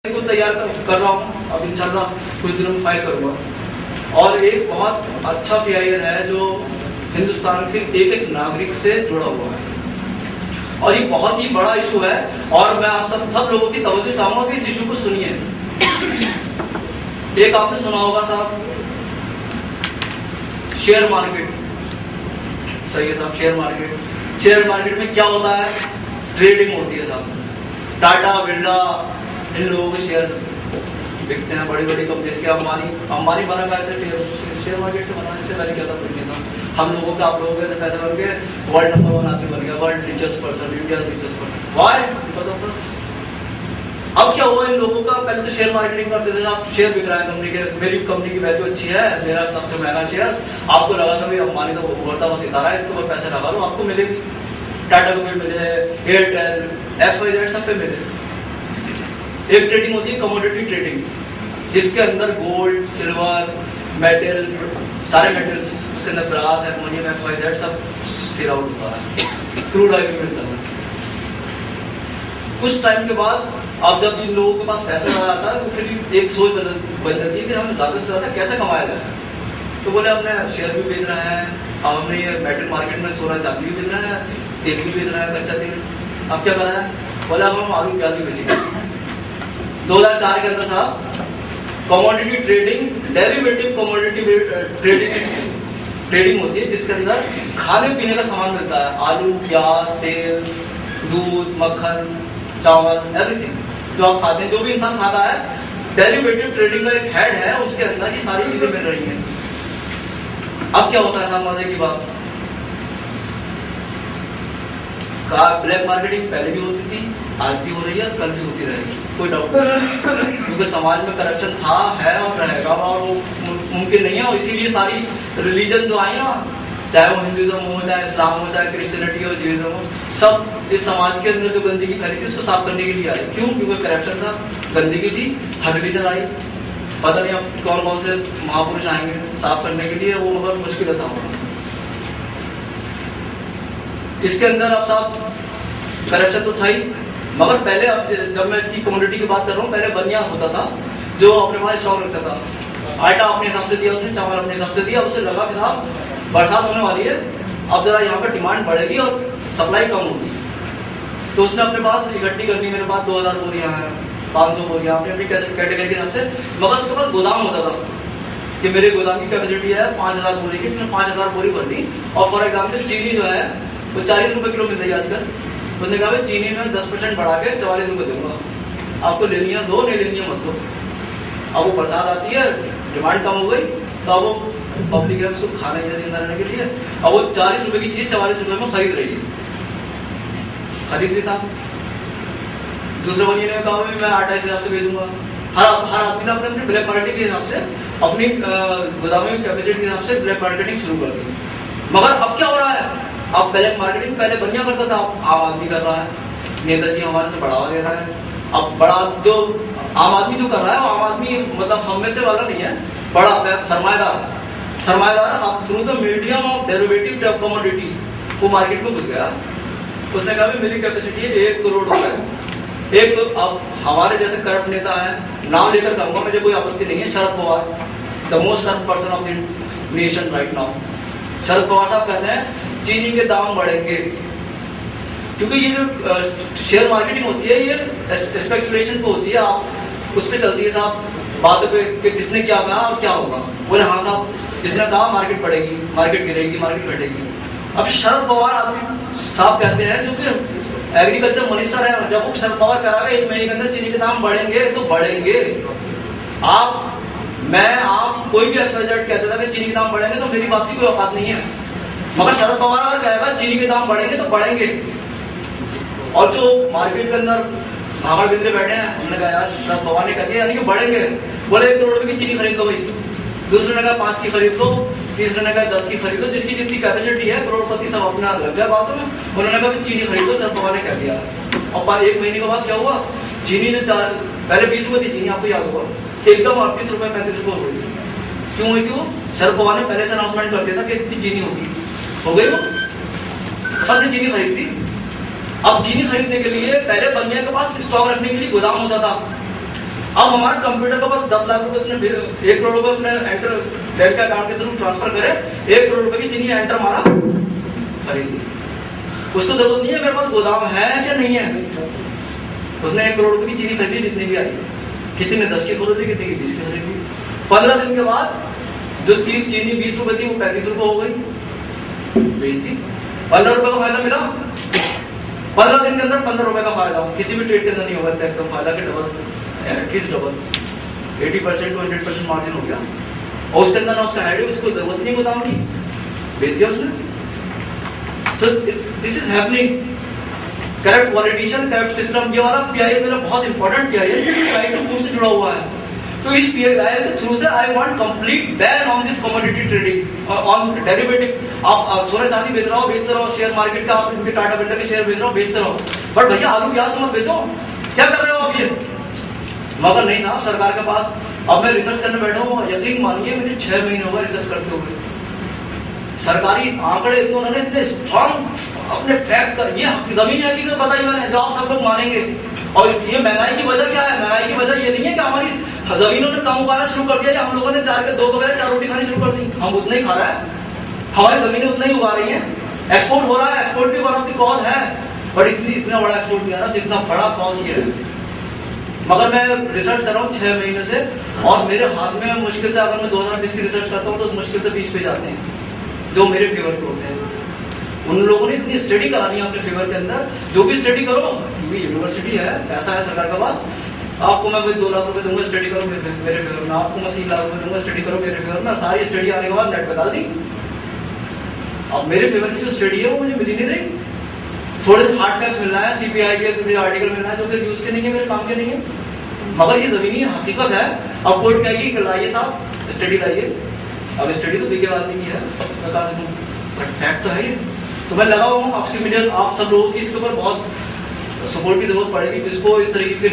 को तैयार कर रहा हूँ, अब इंशाल्लाह कुछ दिनों में फाइल करूँगा। और एक बहुत अच्छा PIL है जो हिंदुस्तान के एक एक नागरिक से जुड़ा हुआ है और ये बहुत ही बड़ा इशू है। और मैं आप सब लोगों की तवज्जो चाहूंगा कि इस इशू को सुनिए। एक आपने सुना होगा साहब, शेयर मार्केट। सही है साहब, शेयर मार्केट में क्या होता है? ट्रेडिंग होती है साहब। टाटा बिरला इन लोगों के शेयर बिकते हैं, बड़ी बड़ी कंपनी। जिसके अंबानी बना का ऐसे शेयर मार्केट से बना। इससे पहले क्या था कुछ नहीं था। हम लोगों का, आप लोगों के पैसे बन गए, वर्ल्ड नंबर 1 आदमी बन गया, world richest person, India richest person. Why? Because of this. अब क्या हुआ इन लोगों का? पहले तो शेयर मार्केटिंग करते थे, आप शेयर बिक रहा है कंपनी के, मेरी कंपनी की वैल्यू अच्छी है, मेरा सबसे महंगा शेयर। आपको लगा था भाई अंबानी तो उभरता हुआ सितारा है, इसको मैं पैसे लगा लूं, आपको मिलेगी। टाटा को भी मिले, एयरटेल, XYZ सब पे मिले। एक ट्रेडिंग होती है कमोडिटी ट्रेडिंग, जिसके अंदर गोल्ड, सिल्वर, मेटल, सारे मेटल्स, उसके अंदर ब्रास, एल्युमिनियम, XYZ सब सेल आउट होता है। क्रूड ऑयल भी मिलता है। कुछ टाइम के बाद अब जब इन लोगों के पास पैसा आ जाता है तो फिर एक सोच बन जाती है कि हमें ज्यादा से ज्यादा कैसे कमाया जाए। तो बोले हमने शेयर भी बेच रहे हैं, अब हमने ये मेटल मार्केट में सोना चांदी भी बेच रहे हैं, तेल भी बेच रहे हैं, कच्चा तेल। अब क्या करा है? बोले अब हम आलू प्याज भी बेचेंगे। 2004 के अंदर साहब commodity trading, derivative commodity trading होती है, जिसके अंदर खाने पीने का सामान मिलता है। आलू, प्याज, तेल, दूध, मक्खन, चावल, एवरीथिंग जो आप खाते हैं, जो भी इंसान खाता है। डेरिवेटिव ट्रेडिंग का एक हेड है, उसके अंदर ये सारी चीजें मिल रही हैं। अब क्या होता है साहब, मजे की बात, ब्लैक मार्केटिंग पहले भी होती थी, आज भी हो रही है, कल भी होती रहेगी, कोई डाउट नहीं। क्योंकि समाज में करप्शन था, है और रहेगा, और वो मुमकिन नहीं है। और इसीलिए सारी रिलीजन जो आई ना, चाहे वो हिंदुइज्म हो, चाहे इस्लाम हो, चाहे क्रिश्चियनिटी हो, जूइज्म हो, सब इस समाज के अंदर जो गंदगी फैली थी उसको साफ करने के लिए आई। क्यों? क्योंकि करप्शन था, गंदगी थी, हर रिलीजन आई। पता नहीं अब कौन कौन से महापुरुष आएंगे साफ करने के लिए, वो मगर मुश्किल है साफ होना। इसके अंदर अब साहब करप्शन तो था ही, मगर पहले, अब जब मैं इसकी कम्युनिटी की बात कर रहा हूँ, पहले बनिया होता था जो अपने पास स्टॉक रखता था। आटा अपने हिसाब से दिया उसने, चावल अपने हिसाब से दिया, उसे लगा कि साहब बरसात होने वाली है, अब जरा यहाँ पर डिमांड बढ़ेगी और सप्लाई कम होगी, तो उसने अपने पास इकट्ठी करनी। मेरे पास 2000 बोरियां हैं, 500 बोरियां, अपनी अपनी कैटेगरी के हिसाब से। मगर उसके पास गोदाम होता था कि मेरे गोदाम की कैपेसिटी है 5000 बोरी की, उसने 5000 बोरी भर दी। और फॉर एग्जाम्पल चीनी जो है वो 40 रुपए किलो मिल रही है आजकल। उसने कहा भाई चीनी में 10% बढ़ा के 44 रुपए दूंगा, आपको लेनी है दो, नहीं लेनी है मत दो। अब वो बरसात आती है, डिमांड कम हो गई, तो अब वो पब्लिक है उसको खाने जिंदा रहने के लिए, अब वो 40 रुपए की चीज 44 रुपए में खरीद रही है। खरीद ली साहब। दूसरे बनिए ने कहा मैं आटा के हिसाब से भेजूंगा। हर आदमी ने अपने अपने ब्लैक मार्केटिंग के हिसाब से, अपनी गोदामों की कैपेसिटी के हिसाब से ब्लैक मार्केटिंग शुरू कर दी। मगर अब क्या हो रहा है? अब ब्लैक मार्केटिंग पहले बनिया करता था, अब आम आदमी कर रहा है, नेताजी हमारे से बढ़ावा दे रहा है। अब बड़ा जो आम आदमी जो कर रहा है, वो आम आदमी मतलब हम में से वाला नहीं है, बड़ा सरमाएदार अब through the medium of derivative commodity वो मार्केट में घुस गया। उसने कहा मेरी कैपेसिटी है 1 करोड़ रुपए। एक तो अब हमारे जैसे करप्ट नेता है, नाम लेकर कहूंगा, मुझे कोई आपत्ति नहीं है, Sharad Pawar, the most corrupt person of the nation right now. Sharad Pawar साहब कहते हैं चीनी के दाम बढ़ेंगे, क्योंकि ये जो शेयर मार्केटिंग होती है ये स्पेकुलेशन पे होती है, आप उस पर चलती है साहब बातों पे कि किसने क्या कहा और क्या होगा। बोले हाँ साहब, जिसने कहा मार्केट बढ़ेगी, मार्केट गिरेगी, मार्केट घटेगी। अब शरद पवार आदमी साहब कहते हैं, जो कि एग्रीकल्चर मिनिस्टर है, जब वो शरद पवार कह रहा है 1 महीने के अंदर चीनी के दाम बढ़ेंगे तो बढ़ेंगे। आप कोई भी XYZ कहता था कि चीनी के दाम बढ़ेंगे तो मेरी बात की कोई औकात नहीं है। मगर शरद पवार अगर कहेगा चीनी के दाम बढ़ेंगे तो बढ़ेंगे। और जो मार्केट के अंदर भागड़ बिंदे बैठे हैं, हमने कहा यार शरद पवार ने कह दिया यानी कि बढ़ेंगे। बोले 1 करोड़ रुपए की चीनी खरीद लो भाई, दूसरे ने कहा 5 की खरीद लो, तीसरे ने कहा 10 की खरीद लो, जिसकी जितनी कैपेसिटी है, करोड़पति सब अपना लग गया बातों में। उन्होंने कहा चीनी खरीद लो, शरद पवार ने कह दिया। और 1 महीने के बाद क्या हुआ? चीनी जो पहले 20 रुपए थी चीनी, आपको याद होगा, एकदम 38 रुपए 35 रुपए हो गई। क्यों हुई? क्यों? शरद पवार ने पहले से अनाउंसमेंट कर दिया था कि इतनी चीनी होगी, हो गई वो, सबने चीनी खरीद ली। अब चीनी खरीदने के लिए पहले बनिया के पास स्टॉक रखने के लिए गोदाम होता था, अब हमारे कंप्यूटर के ऊपर 10 लाख रुपए उसने 1 करोड़ रुपए अपने एंटर बैंक अकाउंट के थ्रू ट्रांसफर करे, 1 करोड़ रुपए की चीनी एंटर मारा, खरीदी। उसको जरूरत नहीं है मेरे पास गोदाम है क्या नहीं है, उसने 1 करोड़ रुपए की चीनी खरीदी जितनी भी आई, किसी ने 10 की खरीदी, किसी की 20 की खरीदी। 15 दिन के बाद जो चीनी 20 रुपए थी वो 35 रुपए हो गई, बेच दी, 15 रुपए का फायदा मिला। 15 दिन के अंदर 15 रुपए का फायदा किसी भी ट्रेड के अंदर नहीं होगा, एकदम फायदा के double, at least double, 80% to 100% margin हो गया। और उसके अंदर ना उसका हेड है, उसको जरूरत नहीं गोदाम की, बेच दिया उसने। So this is happening. Correct politician, correct system, ये वाला पीआईएल मेरा बहुत इंपॉर्टेंट पीआईएल है, राइट टू फूड से जुड़ा हुआ है। तो इस पीआईएल के थ्रू से I want complete ban on this commodity trading on derivative. आप सोना चांदी बेच रहे हो, बेचते रहो, शेयर मार्केट का आप इनके टाटा बिरला के शेयर बेच रहे हो, बेचते रहो, बट भैया आलू प्याज मत बेचो। क्या कर रहे हो आप ये? मगर नहीं साहब, सरकार के पास अब मैं रिसर्च करने बैठा हूँ, यकीन मानिए मुझे 6 महीने हो गए रिसर्च करते हुए। सरकारी आंकड़े उन्होंने इतने स्ट्रॉन्ग अपने फैक्ट कर, ये जमीनी हकीकत बताई मैंने जो आप सब लोग मानेंगे। और ये महंगाई की वजह क्या है? महंगाई की वजह ये नहीं है कि हमारी जमीनों ने कम उगाना शुरू कर दिया या हम लोगों ने 4 के 2 के बजाय 4 रोटी खानी शुरू कर दी। हम उतना ही खा रहे हैं, हमारी जमीनें उतना ही उगा रही है, एक्सपोर्ट हो रहा है, एक्सपोर्ट भी वन ऑफ द कॉज है, बट इतना बड़ा एक्सपोर्ट नहीं आ रहा जितना बड़ा कॉज ये है। मगर मैं रिसर्च कर रहा हूँ 6 महीने से, और मेरे हाथ में मुश्किल से, अगर मैं 2020 की रिसर्च करता हूँ तो मुश्किल से 20 पेज आते हैं जो मेरे फेवर के होते हैं। उन लोगों ने इतनी स्टडी करानी है अपने फेवर के अंदर, जो भी स्टडी करो, यूनिवर्सिटी है, पैसा है सरकार का पास, आपको मैं 2 लाख रुपए दूंगा, स्टडी करो मेरे फेवर में, आपको मैं 3 लाख रुपए दूंगा, स्टडी करो मेरे फेवर में। सारी स्टडी आने के बाद नेट पे डाल दी। अब मेरे फेवर की जो स्टडी है वो मुझे मिल ही नहीं रही। थोड़े से हार्ड फैक्ट्स मिल रहा है, सीपीआई के आर्टिकल मिल रहा है जो कि यूज के नहीं है, मेरे काम के नहीं है, मगर ये जमीनी हकीकत है। अब कोर्ट कहेगी कि लाइए साहब स्टडी लाइए, अब स्टडी तो बीके आदमी की है, मैं कहा सकूं, बट फैक्ट तो है ये। तो मैं लगा हुआ हूँ आपकी मीडिया, आप सब लोगों की इसके ऊपर बहुत सपोर्ट की जरूरत पड़ेगी। जिसको इस तरीके के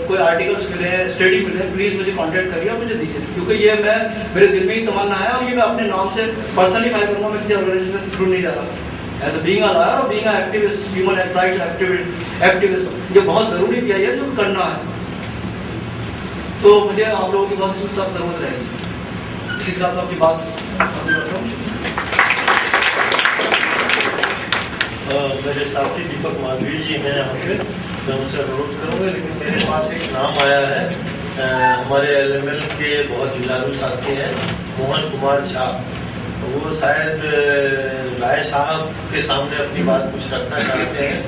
कोई आर्टिकल्स मिले, स्टडी मिले, प्लीज मुझे कांटेक्ट करिए और मुझे दीजिए, क्योंकि ये मैं मेरे दिल में ही तमन्ना है, और ये मैं अपने नाम से पर्सनली फाइल करूंगा, मैं किसी ऑर्गेनाइजेशन के थ्रू नहीं जा रहा। एज बीइंग अ लॉयर और being a activist, human rights activist, ये बहुत जरूरी किया है जो करना है। तो मुझे आप लोगों की बहुत सब जरूरत रहेगी। इसी के साथ अपनी बात करता हूँ। मेरे साथी दीपक माधवी जी हैं यहाँ पे, मैं उनसे अनुरोध करूँगा, लेकिन मेरे पास एक नाम आया है, हमारे एलएमएल के बहुत जुझारू साथी हैं मोहन कुमार झा। वो शायद राय साहब के सामने अपनी बात कुछ रखना चाहते हैं,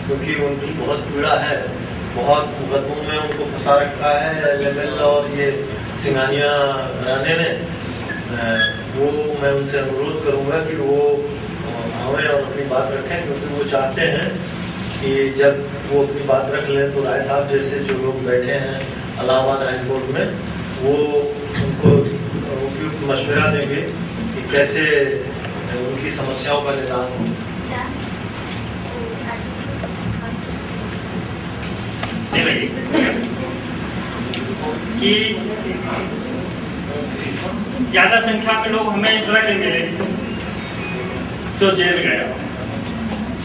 क्योंकि उनकी बहुत पीड़ा है, बहुत मुकदमों में उनको फंसा रखा है एलएमएल और ये सिंघानिया राणे ने। वो मैं उनसे अनुरोध करूँगा कि वो आवें और अपनी बात रखें, क्योंकि वो चाहते हैं कि जब वो अपनी बात रख लें तो राय साहब जैसे जो लोग बैठे हैं इलाहाबाद हाई कोर्ट में, वो उनको उपयुक्त मशवरा देंगे कि कैसे उनकी समस्याओं का निदान हो। कि ज्यादा संख्या में लोग हमें इस तरह के मिले जो जेल गए।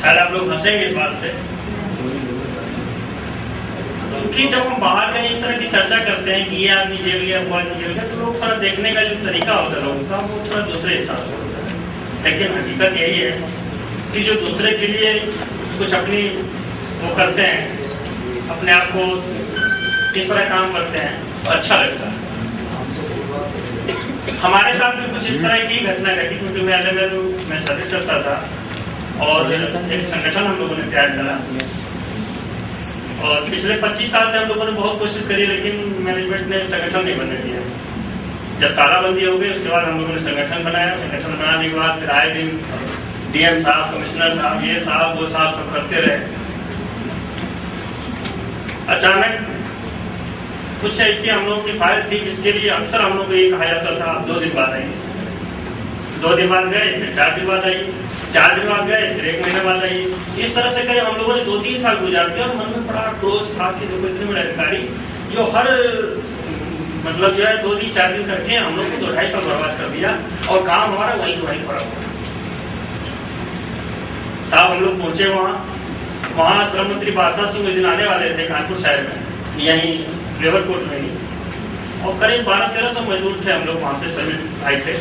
शायद आप लोग हंसेंगे इस बात से, क्योंकि जब हम बाहर कहीं इस तरह की चर्चा करते हैं कि ये आदमी जेल गया, वो आदमी जेल गया, तो लोग थोड़ा देखने का जो तरीका होता है लोगों का, वो थोड़ा दूसरे हिसाब से होता है। लेकिन हकीकत यही है कि जो दूसरे के लिए कुछ अपनी वो करते हैं, अपने आप को इस तरह काम करते हैं, तो अच्छा लगता है। हमारे साथ भी कुछ इस तरह की घटना घटी, क्योंकि मैं एलएमएल में सर्विस करता था और एक संगठन हम लोगों ने तैयार करा, और पिछले 25 साल से हम लोगों ने बहुत कोशिश करी, लेकिन मैनेजमेंट ने संगठन नहीं बनने दिया। जब तालाबंदी हो गई उसके बाद हम लोगों ने संगठन बनाया। संगठन बनाने के बाद फिर आए दिन डीएम साहब, कमिश्नर साहब, ये साहब वो साहब सब करते रहे। अचानक कुछ ऐसी हम लोगों की फाइल थी जिसके लिए अक्सर हम लोग को ये कहा जाता था आप 2 दिन बाद आइए। 2 दिन बाद गए, फिर 4 दिन बाद आइए, 4 दिन बाद गए, फिर 1 महीने बाद आइए। इस तरह से करें हम लोगों ने 2-3 साल गुजार दिया, और मन में बड़ा क्रोध था कि देखो इतने बड़े अधिकारी जो हर मतलब जो है 2-4 दिन करके हम लोग को 2-2.5 साल बर्बाद कर दिया, और काम हमारा वहीं पड़ा हुआ। साहब हम लोग पहुंचे वहाँ श्रम मंत्री बादशाह सिंह उस दिन आने वाले थे कानपुर शहर में, यहीं लेबर कोर्ट में ही, और करीब 1200-1300 मजदूर थे हम लोग वहाँ पे सभी आए थे।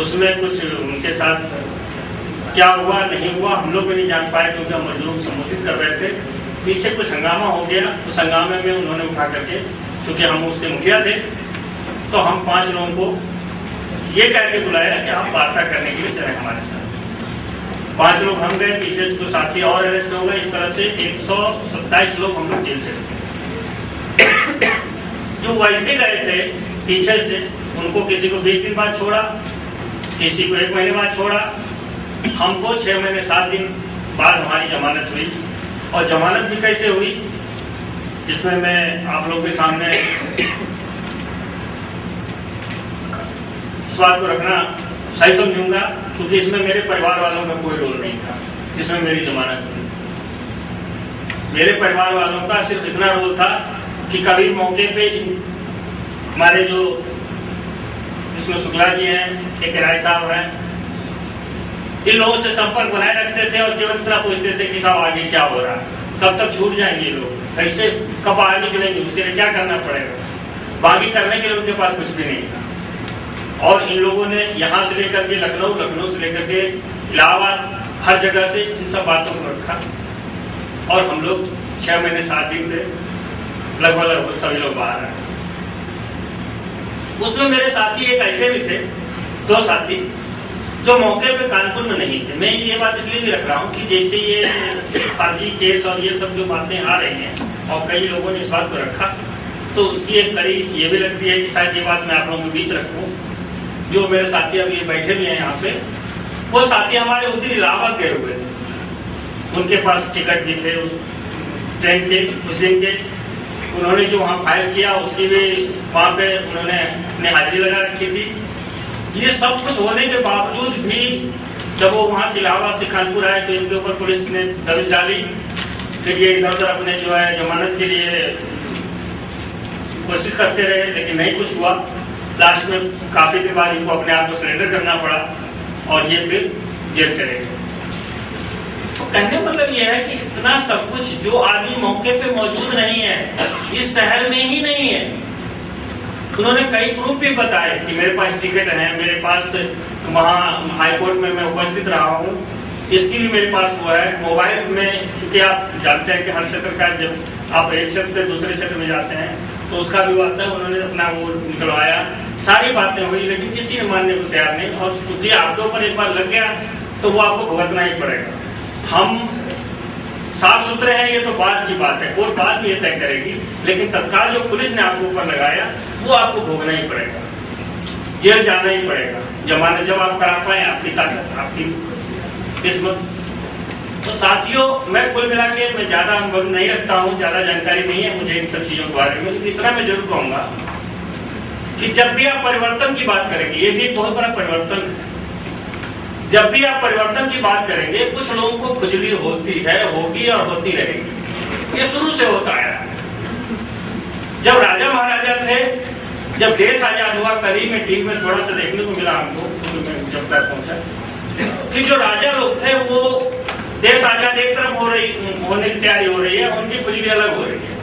उसमें कुछ उनके साथ क्या हुआ नहीं हुआ हम लोग भी नहीं जान पाए, क्योंकि हम मजदूरों को संबोधित कर रहे थे। पीछे कुछ हंगामा हो गया, उस हंगामे में उन्होंने उठा करके, क्योंकि हम उसके मुखिया थे, तो हम 5 लोगों को ये कह के बुलाया कि आप वार्ता करने के लिए चले हमारे साथ। 5 लोग हम गए, पीछे से कुछ साथी और अरेस्ट हो गए। इस तरह से 127 लोग हम लोग जेल से जो वैसे गए थे पीछे से, उनको किसी को 20 दिन बाद छोड़ा, किसी को 1 महीने बाद छोड़ा। हमको 6 महीने 7 दिन बाद हमारी जमानत हुई। और जमानत भी कैसे हुई, जिसमें मैं आप लोगों के सामने इस बात को रखना सही समझूंगा, क्योंकि इसमें मेरे परिवार वालों का कोई रोल नहीं था जिसमें मेरी जमानत हुई। मेरे परिवार वालों का सिर्फ इतना रोल था कि कभी मौके पे हमारे जो इसमें शुक्ला जी हैं, एक राय साहब हैं, इन लोगों से संपर्क बनाए रखते थे और केवल इतना पूछते थे कि साहब आगे क्या हो रहा है, कब तक छूट जाएंगे लोग, कैसे कब बाहर निकलेंगे, उसके लिए क्या करना पड़ेगा। बाकी करने के लिए उनके पास कुछ भी नहीं था। और इन लोगों ने यहाँ से लेकर के लखनऊ, लखनऊ से लेकर के इलाहाबाद, हर जगह से इन सब बातों को रखा। और हम लोग 6 महीने 7 दिन थे, लगभग सभी लोग बाहर आए। उसमें मेरे साथी एक ऐसे भी थे, 2 साथी, जो मौके पे कानपुर में नहीं थे। मैं ये बात इसलिए भी रख रहा हूँ कि जैसे ये फर्जी केस और ये सब जो बातें आ रही हैं और कई लोगों ने इस बात को रखा, तो उसकी एक कड़ी ये भी लगती है कि शायद ये बात मैं आप लोगों के बीच रखूँ। जो मेरे साथी अभी बैठे भी हैं यहाँ पे, वो साथी हमारे उस दिन इलाहाबाद गए हुए थे, उनके पास टिकट भी थे उस ट्रेन के, उस दिन के। उन्होंने जो वहाँ फाइल किया उसकी भी वहाँ पे उन्होंने अपनी हाजिरी लगा रखी थी। ये सब कुछ होने के बावजूद भी जब वो वहां से इलाहाबाद से कानपुर आए तो इनके ऊपर पुलिस ने दबिश डाली। फिर ये इधर उधर अपने जो है जमानत के लिए कोशिश करते रहे, लेकिन नहीं कुछ हुआ। लास्ट में काफी देर बाद इनको अपने आप को सरेंडर करना पड़ा और ये फिर जेल चले गए। तो कहने मतलब ये है कि इतना सब कुछ जो आदमी मौके पे मौजूद नहीं है, इस शहर में ही नहीं है। उन्होंने कई प्रूफ भी बताए कि मेरे पास टिकट है, मेरे पास वहाँ हाईकोर्ट में मैं उपस्थित रहा हूँ, इसकी भी मेरे पास वो है। मोबाइल में, चूंकि आप जानते हैं कि हर क्षेत्र का जब आप एक क्षेत्र से दूसरे क्षेत्र में जाते हैं तो उसका भी आता है, उन्होंने अपना वो निकलवाया, सारी बातें हुई, लेकिन किसी ने मानने को तैयार नहीं। और चूंकि आपके ऊपर एक बार लग गया तो वो आपको भुगतना ही पड़ेगा। हम साफ सुथरे हैं, ये तो बात की बात है, कोर्ट बात भी ये तय करेगी, लेकिन तत्काल जो पुलिस ने आपके ऊपर लगाया वो आपको भोगना ही पड़ेगा, जेल जाना ही पड़ेगा। जमानत जब आप करा पाए, आपकी ताकत, आपकी किस्मत। तो साथियों, मैं कुल मिला के मैं ज्यादा अनुभव नहीं रखता हूँ, ज्यादा जानकारी नहीं है मुझे इन सब चीजों के बारे में, लेकिन इतना मैं जरूर कहूंगा कि जब भी आप परिवर्तन की बात करेंगे, ये भी एक बहुत बड़ा परिवर्तन है। जब भी आप परिवर्तन की बात करेंगे, कुछ लोगों को खुजली होती है, होगी और होती रहेगी। ये शुरू से होता है। जब राजा महाराजा थे, जब देश आजाद हुआ, करीब में टीवी में थोड़ा सा देखने को मिला हमको, जब तक पहुंचा कि जो राजा लोग थे वो देश आजाद एक तरफ होने की तैयारी हो रही है, उनकी खुजली अलग हो रही है।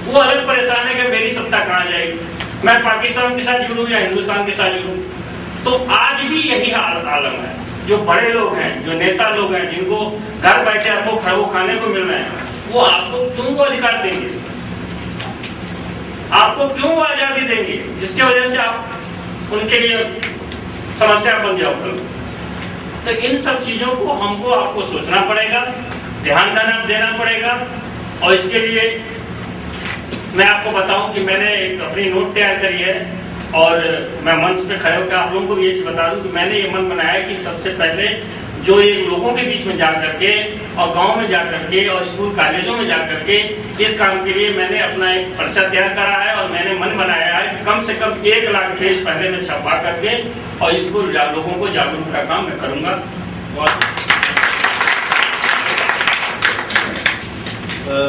वो अलग परेशान है कि मेरी सत्ता कहाँ जाएगी, मैं पाकिस्तान के साथ जुड़ूं या हिंदुस्तान के साथ जुड़ूं। तो आज भी यही आलम है। जो बड़े लोग हैं, जो नेता लोग हैं, जिनको घर बैठे अरबों खरबों खाने को मिल रहे हैं, वो आपको क्यों वो अधिकार देंगे, आपको क्यों वो आजादी देंगे जिसकी वजह से आप उनके लिए समस्या बन जाओ। तो इन सब चीजों को हमको आपको सोचना पड़ेगा, ध्यान देना पड़ेगा। और इसके लिए मैं आपको बताऊं कि मैंने एक अपनी नोट तैयार करी है और मैं मंच पे खड़े होकर आप लोगों को भी ये चीज बता दूं कि मैंने ये मन बनाया कि सबसे पहले जो ये लोगों के बीच में जा करके और गांव में जा करके और स्कूल कॉलेजों में जा करके इस काम के लिए मैंने अपना एक पर्चा तैयार करा है और मैंने मन बनाया है कि कम से कम 1 लाख पेज पहले में छपवा करके और इसको लोगों को जागरूक का काम मैं करूंगा।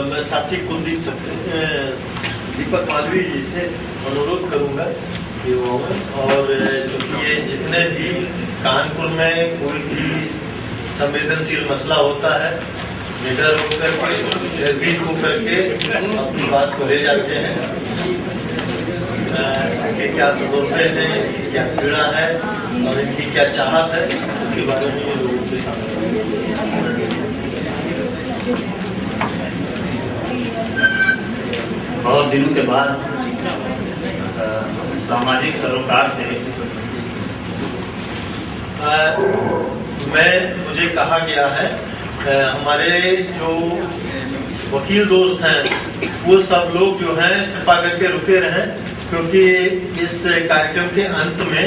मैं साथी कुलदीप दीपक मालवीय जी से अनुरोध करूंगा कि वो, और क्योंकि ये जितने भी कानपुर में कोई भी संवेदनशील मसला होता है निडर होकर के, निर्भीक होकर के अपनी बात को ले जाते हैं। इनके क्या तजुर्बे हैं, इनकी क्या पीड़ा है और इनकी क्या चाहत है, उसके बारे में ये लोगों के सामने। बहुत दिनों के बाद सामाजिक सरोकार से मुझे कहा गया है, हमारे जो वकील दोस्त हैं वो सब लोग जो हैं कृपा करके रुके रहें, क्योंकि इस कार्यक्रम के अंत में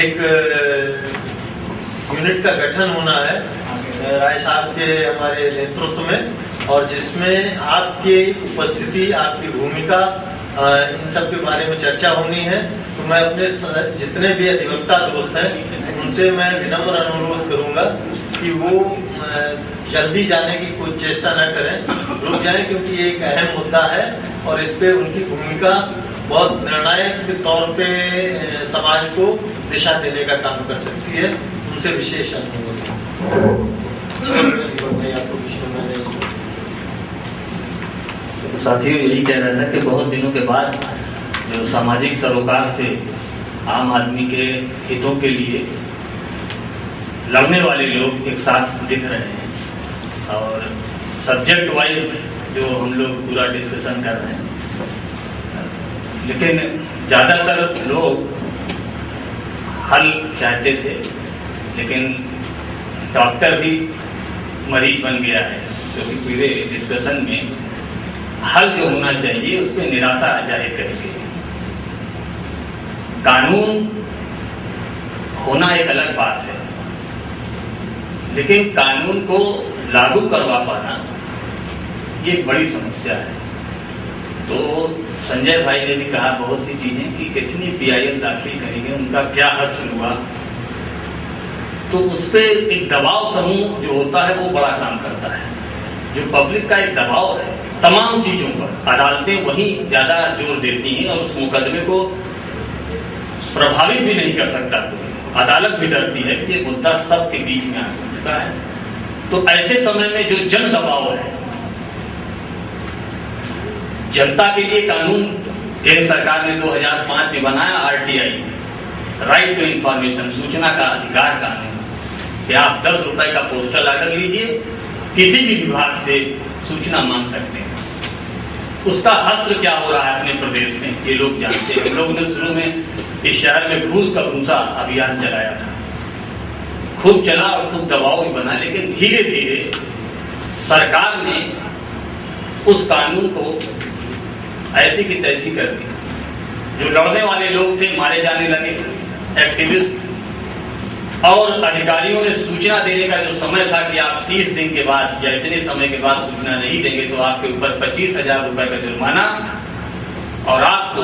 एक यूनिट का गठन होना है राय साहब के हमारे नेतृत्व में, और जिसमें आपकी उपस्थिति, आपकी भूमिका, इन सब के बारे में चर्चा होनी है। तो मैं अपने जितने भी अधिवक्ता दोस्त हैं उनसे मैं विनम्र अनुरोध करूंगा कि वो जल्दी जाने की कोई चेष्टा न करें, रुक जाएं, क्योंकि ये एक अहम मुद्दा है और इस पे उनकी भूमिका बहुत निर्णायक के तौर पे समाज को दिशा देने का काम कर सकती है। उनसे विशेष अनुरोध। साथियों, यही कह रहा था कि बहुत दिनों के बाद जो सामाजिक सरोकार से आम आदमी के हितों के लिए लड़ने वाले लोग एक साथ दिख रहे हैं और सब्जेक्ट वाइज जो हम लोग पूरा डिस्कशन कर रहे हैं, लेकिन ज्यादातर लोग हल चाहते थे, लेकिन डॉक्टर भी मरीज बन गया है, क्योंकि पूरे डिस्कशन में हल जो होना चाहिए उस पर निराशा जाहिर करेंगे। कानून होना एक अलग बात है, लेकिन कानून को लागू करवा पाना ये एक बड़ी समस्या है। तो संजय भाई ने भी कहा बहुत सी चीजें कि कितनी पीआईएल दाखिल करेंगे, उनका क्या हश्र हुआ, तो उस पर एक दबाव समूह जो होता है वो बड़ा काम करता है। जो पब्लिक का एक दबाव है तमाम चीजों पर, अदालतें वही ज्यादा जोर देती हैं और उस मुकदमे को प्रभावित भी नहीं कर सकता। अदालत भी डरती है कि ये मुद्दा सबके बीच में आ चुका है। तो ऐसे समय में जो जन दबाव है, जनता के लिए कानून केंद्र सरकार ने 2005 में बनाया, आरटीआई, राइट टू इंफॉर्मेशन, सूचना का अधिकार कानून, कि आप 10 रुपए का पोस्टल आर्डर लीजिए, किसी भी विभाग से सूचना मांग सकते हैं। उसका हश्र क्या हो रहा है अपने प्रदेश में ये लोग जानते हैं। हम लोग ने शुरू में इस शहर में घूस का भूसा अभियान चलाया था, खूब चला और खूब दबाव भी बना, लेकिन धीरे धीरे सरकार ने उस कानून को ऐसी की तैसी कर दी। जो लड़ने वाले लोग थे मारे जाने लगे, एक्टिविस्ट, और अधिकारियों ने सूचना देने का जो समय था कि आप 30 दिन के बाद या इतने समय के बाद सूचना नहीं देंगे तो आपके ऊपर 25,000 रुपए का जुर्माना और आपको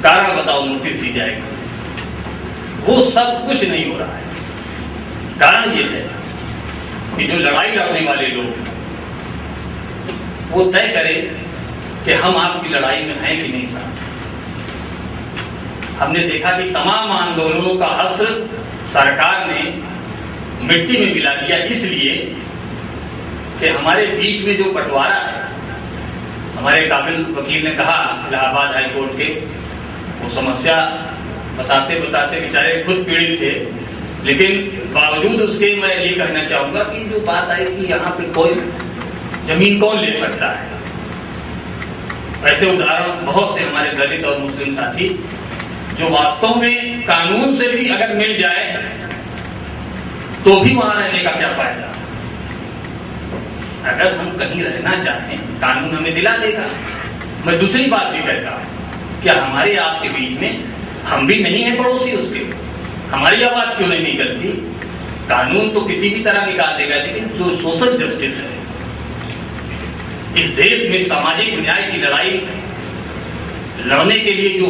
कारण बताओ नोटिस दी जाएगी, वो सब कुछ नहीं हो रहा है। कारण ये है कि जो लड़ाई लड़ने वाले लोग वो तय करें कि हम आपकी लड़ाई में हैं कि नहीं साथ। हमने देखा कि तमाम आंदोलनों का हश्र सरकार ने मिट्टी में मिला दिया, इसलिए कि हमारे बीच में जो बंटवारा है, हमारे काबिल वकील ने कहा इलाहाबाद हाई कोर्ट के, वो समस्या बताते बताते बेचारे खुद पीड़ित थे, लेकिन बावजूद उसके मैं ये कहना चाहूंगा कि जो बात आई कि यहाँ पे कोई जमीन कौन ले सकता है, ऐसे उदाहरण बहुत से हमारे दलित और मुस्लिम साथी जो वास्तव में कानून से भी अगर मिल जाए तो भी वहां रहने का क्या फायदा। अगर हम कहीं रहना चाहें कानून हमें दिला देगा। मैं दूसरी बात भी कहता हूं, क्या हमारे आपके बीच में हम भी नहीं है पड़ोसी उसके, हमारी आवाज क्यों नहीं निकलती। कानून तो किसी भी तरह निकाल देगा, लेकिन जो सोशल जस्टिस है इस देश में, सामाजिक न्याय की लड़ाई लड़ने के लिए जो